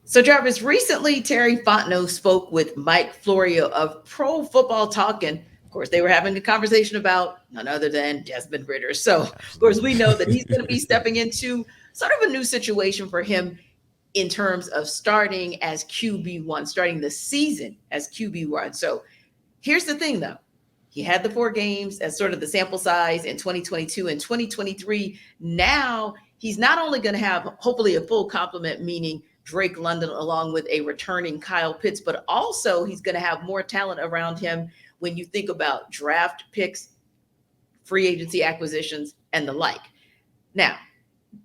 So, Jarvis, recently Terry Fontenot spoke with Mike Florio of Pro Football Talk. And of course, they were having a conversation about none other than Desmond Ridder. So, of course, we Absolutely. know that he's going to be stepping into sort of a new situation for him in terms of starting as QB1, starting the season as QB1. So, here's the thing though. He had the 4 games as sort of the sample size in 2022 and 2023. Now he's not only going to have hopefully a full complement, meaning Drake London along with a returning Kyle Pitts, but also he's going to have more talent around him when you think about draft picks, free agency acquisitions, and the like. Now,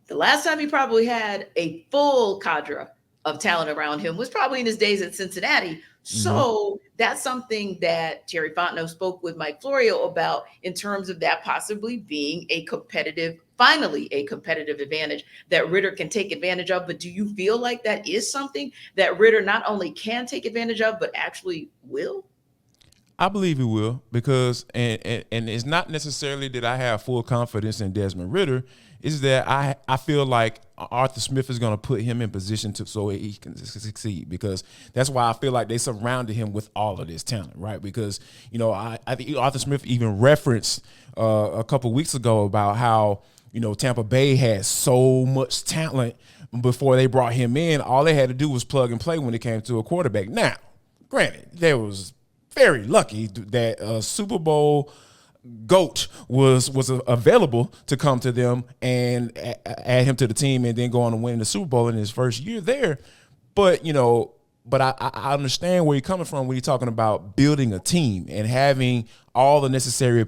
the last time he probably had a full cadre of talent around him was probably in his days at Cincinnati. Hmm. So that's something that Terry Fontenot spoke with Mike Florio about in terms of that possibly being a competitive, finally a competitive advantage that Ritter can take advantage of. But do you feel like that is something that Ritter not only can take advantage of, but actually will? I believe he will because and it's not necessarily that I have full confidence in Desmond Ritter. Is that I feel like Arthur Smith is going to put him in position to so he can succeed because that's why I feel like they surrounded him with all of this talent, right? Because I think Arthur Smith even referenced a couple weeks ago about how Tampa Bay had so much talent before they brought him in. All they had to do was plug and play when it came to a quarterback. Now, granted, there was very lucky that a Super Bowl GOAT was available to come to them and add him to the team and then go on to win the Super Bowl in his first year there. But I understand where you're coming from when you're talking about building a team and having all the necessary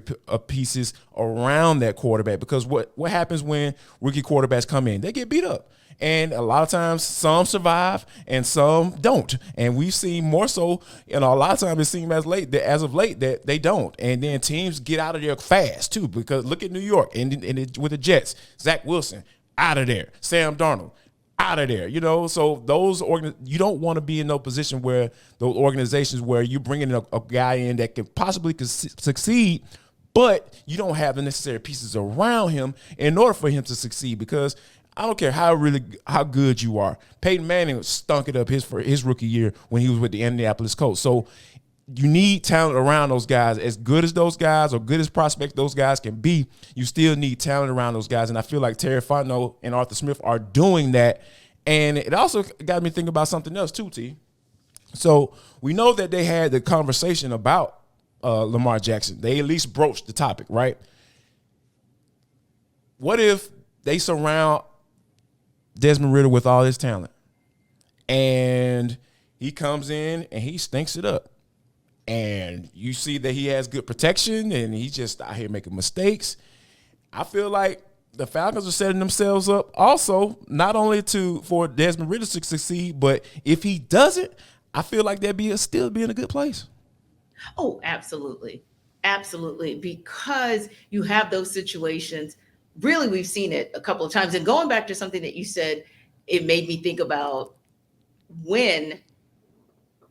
pieces around that quarterback. Because what happens when rookie quarterbacks come in? They get beat up. And a lot of times, some survive and some don't. And we've seen more so, a lot of times it seems as of late that they don't. And then teams get out of there fast too. Because look at New York and with the Jets, Zach Wilson out of there, Sam Darnold out of there. So you don't want to be in no position where those organizations where you're bringing a guy in that can possibly succeed, but you don't have the necessary pieces around him in order for him to succeed. Because I don't care how good you are. Peyton Manning stunk it up his rookie year when he was with the Indianapolis Colts. So you need talent around those guys. As good as those guys or good as prospects those guys can be, you still need talent around those guys. And I feel like Terry Fontenot and Arthur Smith are doing that. And it also got me thinking about something else too, T. So we know that they had the conversation about Lamar Jackson. They at least broached the topic, right? What if they surround Desmond Ridder with all his talent and he comes in and he stinks it up? And you see that he has good protection and he's just out here making mistakes. I feel like the Falcons are setting themselves up also not only for Desmond Ridder to succeed, but if he doesn't, I feel like they'd still be in a good place. Oh, absolutely. Absolutely. Because you have those situations. Really, we've seen it a couple of times. And going back to something that you said, it made me think about when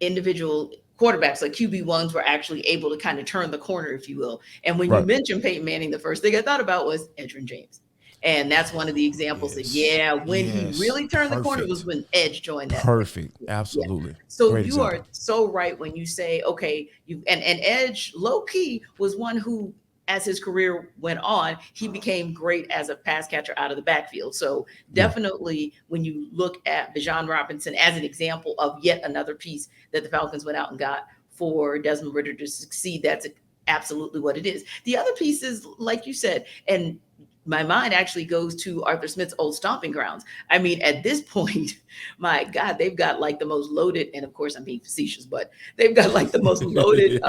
individual quarterbacks like QB1s were actually able to kind of turn the corner, if you will. And when you Right. mentioned Peyton Manning, the first thing I thought about was Edgerrin James. And that's one of the examples that, Yes. yeah, when he Yes. really turned the corner was Perfect. when Edge joined that mix. Perfect. Yeah. Absolutely. So Great you are example. so right when you say, okay, and Edge low key was one who, as his career went on, he became great as a pass catcher out of the backfield. So Yeah. definitely when you look at Bijan Robinson as an example of yet another piece that the Falcons went out and got for Desmond Ritter to succeed, that's absolutely what it is. The other piece is, like you said, and my mind actually goes to Arthur Smith's old stomping grounds. I mean, at this point, my God, they've got like the most loaded, and of course I'm being facetious, but they've got like the most loaded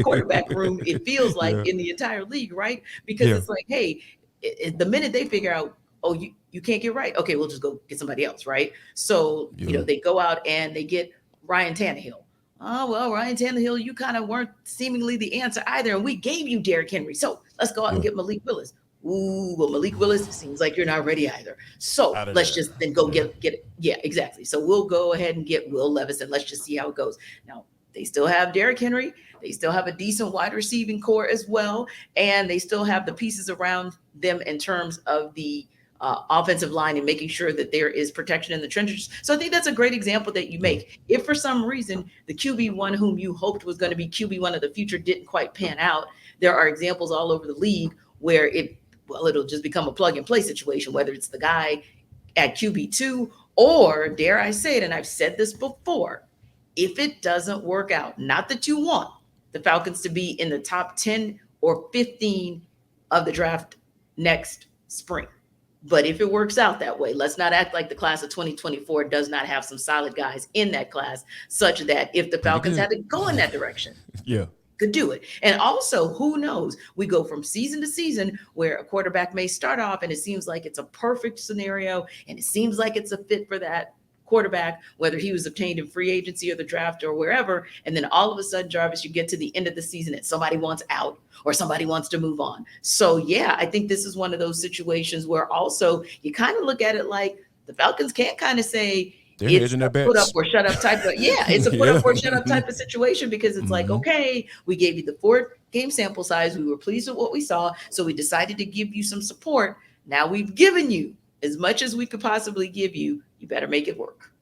quarterback room, it feels like, Yeah. in the entire league, right? Because Yeah. it's like, hey, the minute they figure out, oh, you can't get right, okay, we'll just go get somebody else, right? So, Yeah. they go out and they get Ryan Tannehill. Oh, well, Ryan Tannehill, you kind of weren't seemingly the answer either. And we gave you Derrick Henry. So let's go out and Yeah. get Malik Willis. Ooh, well, Malik Willis, it seems like you're not ready either. So Out of let's there. just then go Yeah. get it. Yeah, exactly. So we'll go ahead and get Will Levis and let's just see how it goes. Now, they still have Derrick Henry. They still have a decent wide receiving core as well. And they still have the pieces around them in terms of the offensive line and making sure that there is protection in the trenches. So I think that's a great example that you make. If for some reason the QB1 whom you hoped was going to be QB1 of the future didn't quite pan out, there are examples all over the league where it'll just become a plug and play situation, whether it's the guy at QB2 or, dare I say it, and I've said this before, if it doesn't work out, not that you want the Falcons to be in the top 10 or 15 of the draft next spring. But if it works out that way, let's not act like the class of 2024 does not have some solid guys in that class, such that if the Falcons had to go in that direction, could do it. And also, who knows? We go from season to season where a quarterback may start off and it seems like it's a perfect scenario and it seems like it's a fit for that quarterback, whether he was obtained in free agency or the draft or wherever. And then all of a sudden, Jarvis, you get to the end of the season and somebody wants out or somebody wants to move on. So yeah, I think this is one of those situations where also you kind of look at it like the Falcons can't kind of say, it's a put up or shut up type of, it's a put up or shut up type of situation, because it's like, okay, we gave you the 4-game sample size. We were pleased with what we saw. So we decided to give you some support. Now we've given you as much as we could possibly give you. You better make it work.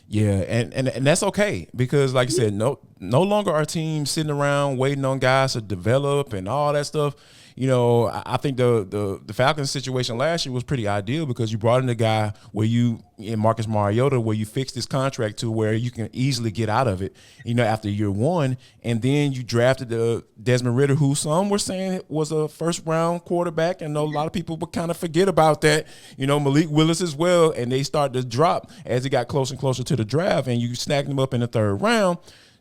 Yeah, and that's okay, because like you said, no longer are teams sitting around waiting on guys to develop and all that stuff. You know, I think the Falcons situation last year was pretty ideal because you brought in a guy in Marcus Mariota, where you fixed his contract to where you can easily get out of it, after year one. And then you drafted Desmond Ridder, who some were saying was a first-round quarterback. And a lot of people would kind of forget about that. Malik Willis as well. And they started to drop as it got closer and closer to the draft, and you snagged him up in the third round.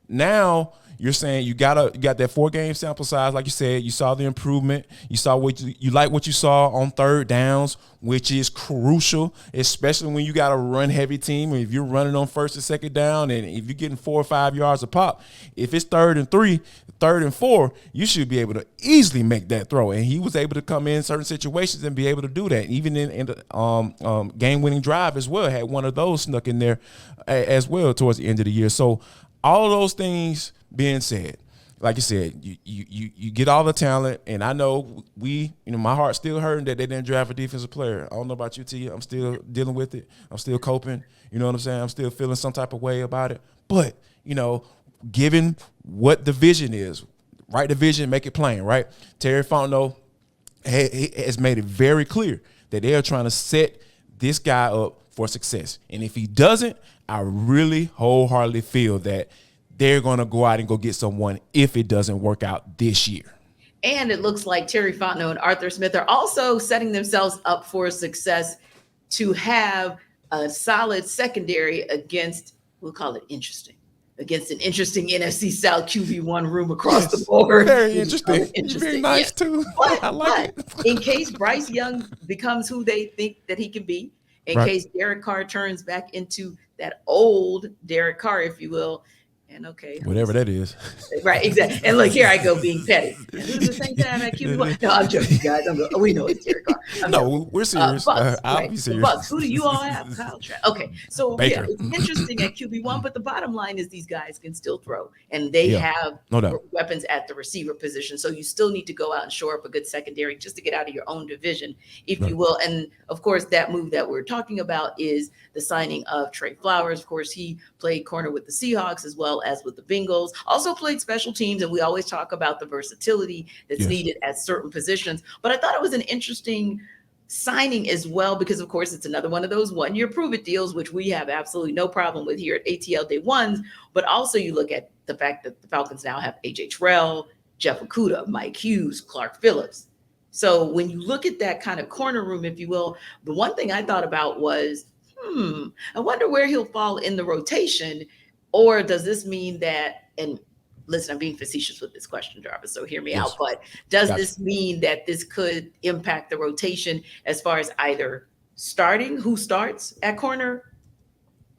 Now you're saying you got that 4-game sample size, like you said. You saw the improvement. You saw you like what you saw on third downs, which is crucial, especially when you got a run-heavy team. If you're running on first and second down, and if you're getting 4 or 5 yards a pop, if it's 3rd and 3, 3rd and 4, you should be able to easily make that throw. And he was able to come in certain situations and be able to do that. Even in the game-winning drive as well, had one of those snuck in there as well towards the end of the year. So all of those things being said, like you said, you get all the talent, and I know my heart's still hurting that they didn't draft a defensive player. I don't know about you, T. I'm still dealing with it. I'm still coping. You know what I'm saying? I'm still feeling some type of way about it. But, given what the vision is, write the vision, make it plain, right? Terry Fontenot has made it very clear that they are trying to set this guy up for success. And if he doesn't, I really wholeheartedly feel that they're going to go out and go get someone if it doesn't work out this year. And it looks like Terry Fontenot and Arthur Smith are also setting themselves up for success to have a solid secondary against, we'll call it interesting, against an interesting NFC South QB1 room across the board. Very interesting. Very nice, too. I like it. In case Bryce Young becomes who they think that he can be, in case Derek Carr turns back into that old Derek Carr, if you will, and whatever that is. Right, exactly. And look, here I go being petty. And this is the same time at QB1. No, I'm joking, guys. We know it's Derek Carr. We're serious. I'll be serious. Bucks. Who do you all have? Kyle Trask. Okay, so Baker. It's interesting at QB1, but the bottom line is these guys can still throw, and they have weapons at the receiver position. So you still need to go out and shore up a good secondary just to get out of your own division, if you will. And of course, that move that we're talking about is the signing of Trey Flowers. Of course, he played corner with the Seahawks as well as with the Bengals, also played special teams. And we always talk about the versatility that's needed at certain positions. But I thought it was an interesting signing as well, because of course it's another one of those 1-year prove it deals, which we have absolutely no problem with here at ATL Day Ones. But also you look at the fact that the Falcons now have AJ Terrell, Jeff Okudah, Mike Hughes, Clark Phillips. So when you look at that kind of corner room, if you will, the one thing I thought about was, I wonder where he'll fall in the rotation. Or does this mean that, and listen, I'm being facetious with this question, Jarvis, so hear me out, but does this mean that this could impact the rotation as far as either starting, who starts at corner?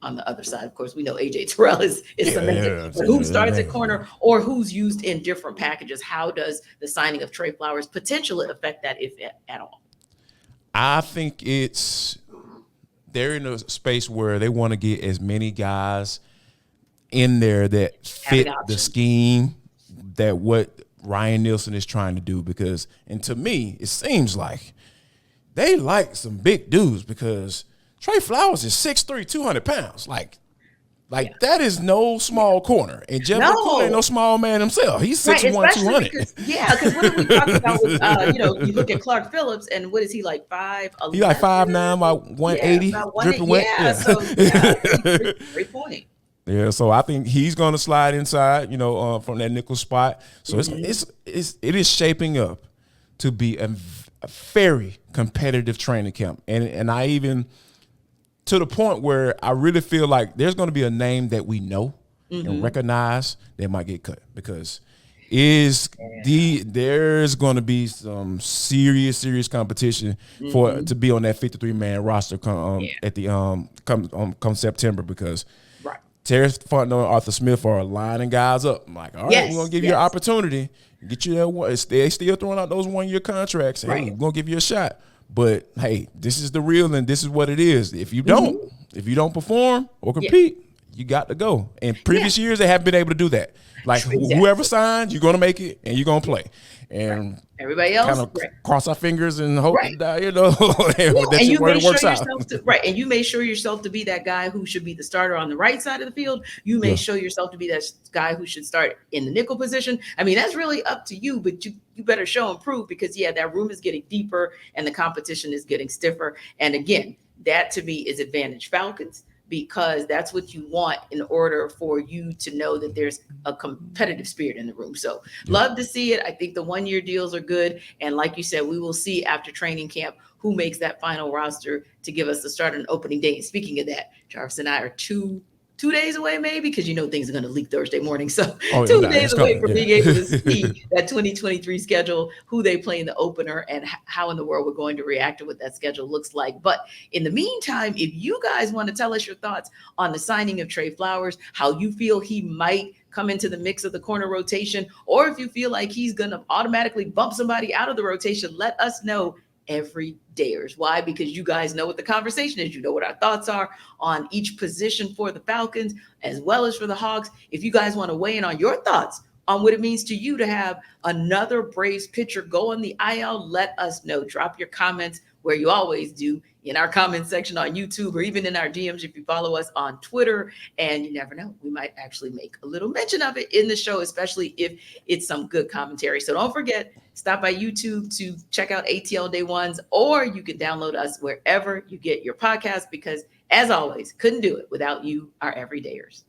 On the other side, of course, we know AJ Terrell is cemented, but who starts at corner or who's used in different packages? How does the signing of Trey Flowers potentially affect that, if at all? I think they're in a space where they want to get as many guys in there that fit the scheme that what Ryan Nielsen is trying to do, and to me, it seems like they like some big dudes because Trey Flowers is 6'3", 200 pounds. Like that is no small corner. And Jeff McCool ain't no small man himself. He's 6'1", 200. Because what are we talking about with, you look at Clark Phillips and what is he like, 5'11"? He like 5'9", about 180, dripping wet. Yeah, so great point. Yeah, so I think he's going to slide inside, from that nickel spot. So it is shaping up to be a very competitive training camp, and I even to the point where I really feel like there's going to be a name that we know and recognize that might get cut because there's going to be some serious competition to be on that 53-man roster at the come September because. Terry Fontenot and Arthur Smith are lining guys up. I'm like, all right, we're going to give you an opportunity. Get you that one. They still throwing out those 1-year contracts. Hey, we're going to give you a shot. But, hey, this is the real and this is what it is. If you don't perform or compete, you got to go. In previous years, they haven't been able to do that. Like, whoever signs, you're going to make it and you're going to play. And everybody else, kind of cross our fingers and hope that and you it works out. And you may show yourself to be that guy who should be the starter on the right side of the field. You may show yourself to be that guy who should start in the nickel position. I mean, that's really up to you, but you better show and prove because that room is getting deeper and the competition is getting stiffer. And again, that to me is advantage Falcons, because that's what you want in order for you to know that there's a competitive spirit in the room. So love to see it. I think the 1-year deals are good. And like you said, we will see after training camp who makes that final roster to give us the start and opening day. And speaking of that, Jarvis and I are two days away, maybe, because things are going to leak Thursday morning. So 2 days away from being able to see that 2023 schedule, who they play in the opener, and how in the world we're going to react to what that schedule looks like. But in the meantime, if you guys want to tell us your thoughts on the signing of Trey Flowers, how you feel he might come into the mix of the corner rotation, or if you feel like he's going to automatically bump somebody out of the rotation, let us know every dayers. Why? Because you guys know what the conversation is. You know what our thoughts are on each position for the Falcons as well as for the Hawks. If you guys want to weigh in on your thoughts on what it means to you to have another Braves pitcher go on the IL, let us know. Drop your comments where you always do, in our comment section on YouTube or even in our DMs if you follow us on Twitter. And you never know, we might actually make a little mention of it in the show, especially if it's some good commentary. So don't forget, stop by YouTube to check out ATL Day Ones, or you can download us wherever you get your podcast because, as always, couldn't do it without you, our everydayers.